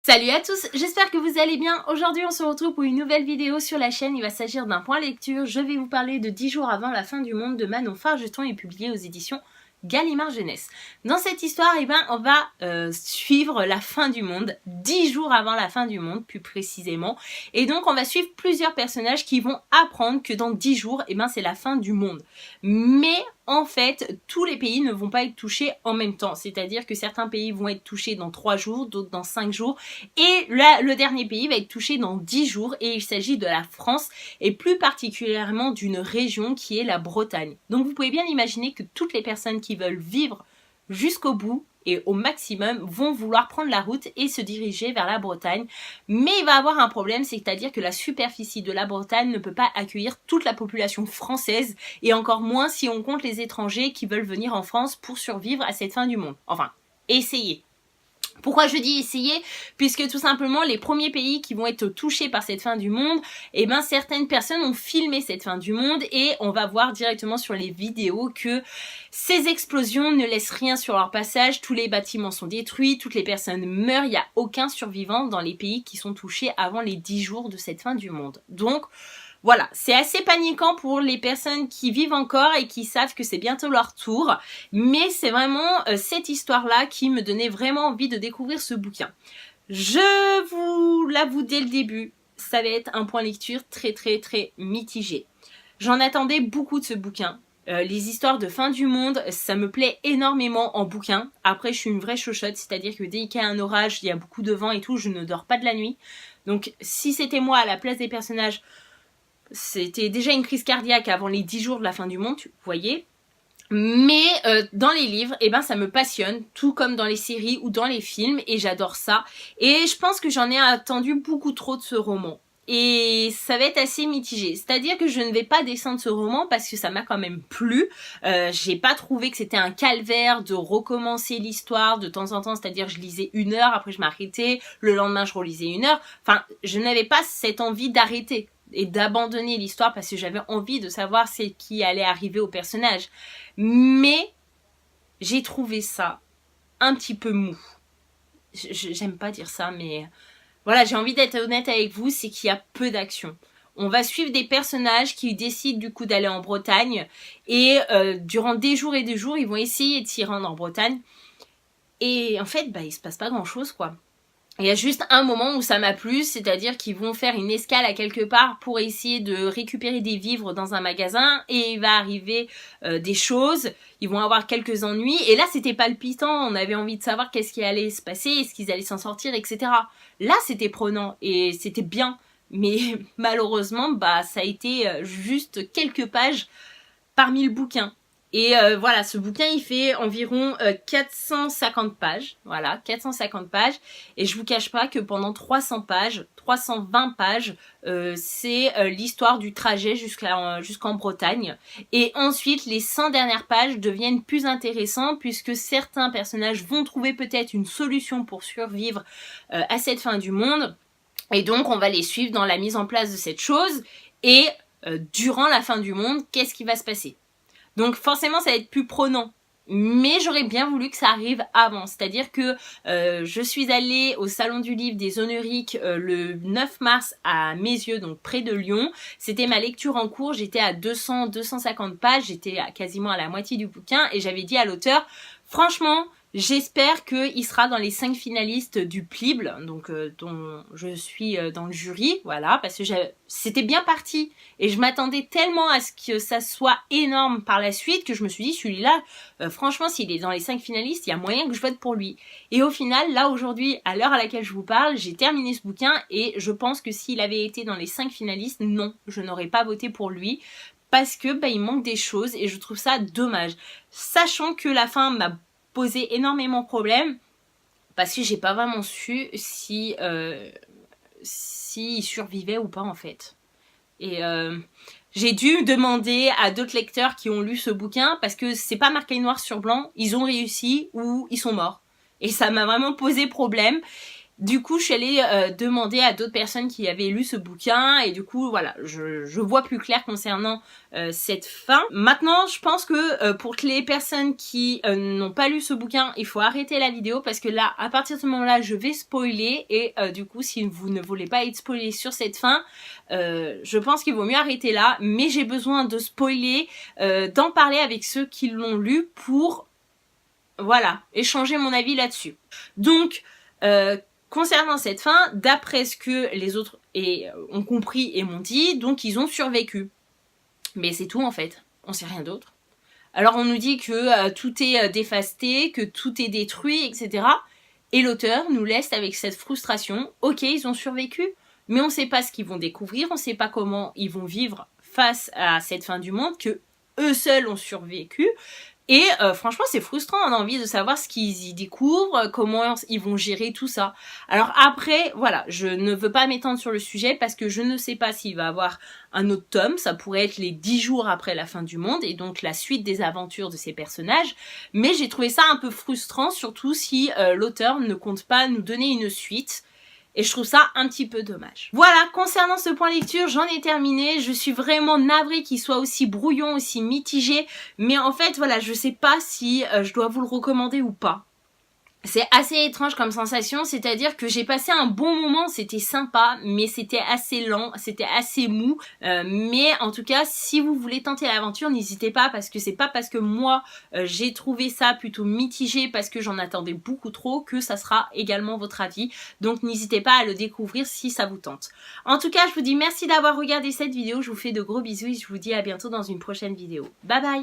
Salut à tous, j'espère que vous allez bien. Aujourd'hui on se retrouve pour une nouvelle vidéo sur la chaîne. Il va s'agir d'un point lecture. Je vais vous parler de 10 jours avant la fin du monde de Manon Fargeton et publié aux éditions Gallimard Jeunesse. Dans cette histoire, on va suivre la fin du monde, 10 jours avant la fin du monde plus précisément. Et donc on va suivre plusieurs personnages qui vont apprendre que dans 10 jours, c'est la fin du monde. Mais en fait, tous les pays ne vont pas être touchés en même temps. C'est-à-dire que certains pays vont être touchés dans 3 jours, d'autres dans 5 jours. Et là, le dernier pays va être touché dans 10 jours. Et il s'agit de la France et plus particulièrement d'une région qui est la Bretagne. Donc vous pouvez bien imaginer que toutes les personnes qui veulent vivre jusqu'au bout et au maximum vont vouloir prendre la route et se diriger vers la Bretagne. Mais il va avoir un problème, c'est-à-dire que la superficie de la Bretagne ne peut pas accueillir toute la population française et encore moins si on compte les étrangers qui veulent venir en France pour survivre à cette fin du monde. Enfin, essayer. Pourquoi je dis essayer? Puisque tout simplement les premiers pays qui vont être touchés par cette fin du monde, certaines personnes ont filmé cette fin du monde et on va voir directement sur les vidéos que ces explosions ne laissent rien sur leur passage, tous les bâtiments sont détruits, toutes les personnes meurent, il n'y a aucun survivant dans les pays qui sont touchés avant les 10 jours de cette fin du monde. Donc voilà, c'est assez paniquant pour les personnes qui vivent encore et qui savent que c'est bientôt leur tour. Mais c'est vraiment cette histoire-là qui me donnait vraiment envie de découvrir ce bouquin. Je vous l'avoue dès le début, ça va être un point lecture très mitigé. J'en attendais beaucoup de ce bouquin. Les histoires de fin du monde, ça me plaît énormément en bouquin. Après, je suis une vraie chochotte, c'est-à-dire que dès qu'il y a un orage, il y a beaucoup de vent et tout, je ne dors pas de la nuit. Donc si c'était moi à la place des personnages, c'était déjà une crise cardiaque avant les 10 jours de la fin du monde, vous voyez. Mais dans les livres, ça me passionne, tout comme dans les séries ou dans les films, et j'adore ça. Et je pense que j'en ai attendu beaucoup trop de ce roman. Et ça va être assez mitigé. C'est-à-dire que je ne vais pas descendre ce roman parce que ça m'a quand même plu. J'ai pas trouvé que c'était un calvaire de recommencer l'histoire de temps en temps. C'est-à-dire je lisais 1 heure, après je m'arrêtais, le lendemain je relisais 1 heure. Enfin, je n'avais pas cette envie d'arrêter et d'abandonner l'histoire parce que j'avais envie de savoir ce qui allait arriver au personnage. Mais j'ai trouvé ça un petit peu mou. J'aime pas dire ça, mais voilà, j'ai envie d'être honnête avec vous, c'est qu'il y a peu d'action. On va suivre des personnages qui décident du coup d'aller en Bretagne et durant des jours et des jours, ils vont essayer de s'y rendre en Bretagne. Et en fait, il se passe pas grand chose quoi. Il y a juste un moment où ça m'a plu, c'est-à-dire qu'ils vont faire une escale à quelque part pour essayer de récupérer des vivres dans un magasin et il va arriver des choses, ils vont avoir quelques ennuis et là c'était palpitant, on avait envie de savoir qu'est-ce qui allait se passer, est-ce qu'ils allaient s'en sortir, etc. Là c'était prenant et c'était bien, mais malheureusement ça a été juste quelques pages parmi le bouquin. Et voilà, ce bouquin, il fait environ 450 pages. Voilà, 450 pages. Et je vous cache pas que pendant 300 pages, 320 pages, c'est l'histoire du trajet jusqu'en Bretagne. Et ensuite, les 100 dernières pages deviennent plus intéressantes puisque certains personnages vont trouver peut-être une solution pour survivre à cette fin du monde. Et donc, on va les suivre dans la mise en place de cette chose. Et durant la fin du monde, qu'est-ce qui va se passer ? Donc forcément ça va être plus prenant. Mais j'aurais bien voulu que ça arrive avant. C'est-à-dire que je suis allée au Salon du Livre des Oneriques le 9 mars à Meyzieux, donc près de Lyon. C'était ma lecture en cours. J'étais à 250 pages. J'étais quasiment à la moitié du bouquin. Et j'avais dit à l'auteur, franchement, j'espère qu'il sera dans les 5 finalistes du PLIBL, donc dont je suis dans le jury, voilà, parce que c'était bien parti. Et je m'attendais tellement à ce que ça soit énorme par la suite que je me suis dit, celui-là, franchement, s'il est dans les 5 finalistes, il y a moyen que je vote pour lui. Et au final, là, aujourd'hui, à l'heure à laquelle je vous parle, j'ai terminé ce bouquin et je pense que s'il avait été dans les 5 finalistes, non, je n'aurais pas voté pour lui. Parce que il manque des choses et je trouve ça dommage. Sachant que la fin m'a posé énormément de problèmes parce que j'ai pas vraiment su si il survivait ou pas en fait. Et j'ai dû demander à d'autres lecteurs qui ont lu ce bouquin parce que c'est pas marqué noir sur blanc, ils ont réussi ou ils sont morts. Et ça m'a vraiment posé problème. Du coup, je suis allée demander à d'autres personnes qui avaient lu ce bouquin et du coup, voilà, je vois plus clair concernant cette fin. Maintenant, je pense que pour les personnes qui n'ont pas lu ce bouquin, il faut arrêter la vidéo parce que là, à partir de ce moment-là, je vais spoiler et du coup, si vous ne voulez pas être spoilé sur cette fin, je pense qu'il vaut mieux arrêter là. Mais j'ai besoin de spoiler, d'en parler avec ceux qui l'ont lu pour, voilà, échanger mon avis là-dessus. Donc, concernant cette fin, d'après ce que les autres ont compris et m'ont dit, donc ils ont survécu. Mais c'est tout en fait, on sait rien d'autre. Alors on nous dit que tout est dévasté, que tout est détruit, etc. Et l'auteur nous laisse avec cette frustration, ok ils ont survécu, mais on ne sait pas ce qu'ils vont découvrir, on ne sait pas comment ils vont vivre face à cette fin du monde, que eux seuls ont survécu. Et franchement c'est frustrant, on a envie de savoir ce qu'ils y découvrent, comment ils vont gérer tout ça. Alors après, voilà, je ne veux pas m'étendre sur le sujet parce que je ne sais pas s'il va y avoir un autre tome, ça pourrait être les 10 jours après la fin du monde et donc la suite des aventures de ces personnages. Mais j'ai trouvé ça un peu frustrant, surtout si l'auteur ne compte pas nous donner une suite. Et je trouve ça un petit peu dommage. Voilà, concernant ce point lecture, j'en ai terminé. Je suis vraiment navrée qu'il soit aussi brouillon, aussi mitigé. Mais en fait, voilà, je sais pas si je dois vous le recommander ou pas. C'est assez étrange comme sensation, c'est-à-dire que j'ai passé un bon moment, c'était sympa, mais c'était assez lent, c'était assez mou. Mais en tout cas, si vous voulez tenter l'aventure, n'hésitez pas, parce que c'est pas parce que moi j'ai trouvé ça plutôt mitigé, parce que j'en attendais beaucoup trop, que ça sera également votre avis. Donc n'hésitez pas à le découvrir si ça vous tente. En tout cas, je vous dis merci d'avoir regardé cette vidéo, je vous fais de gros bisous et je vous dis à bientôt dans une prochaine vidéo. Bye bye!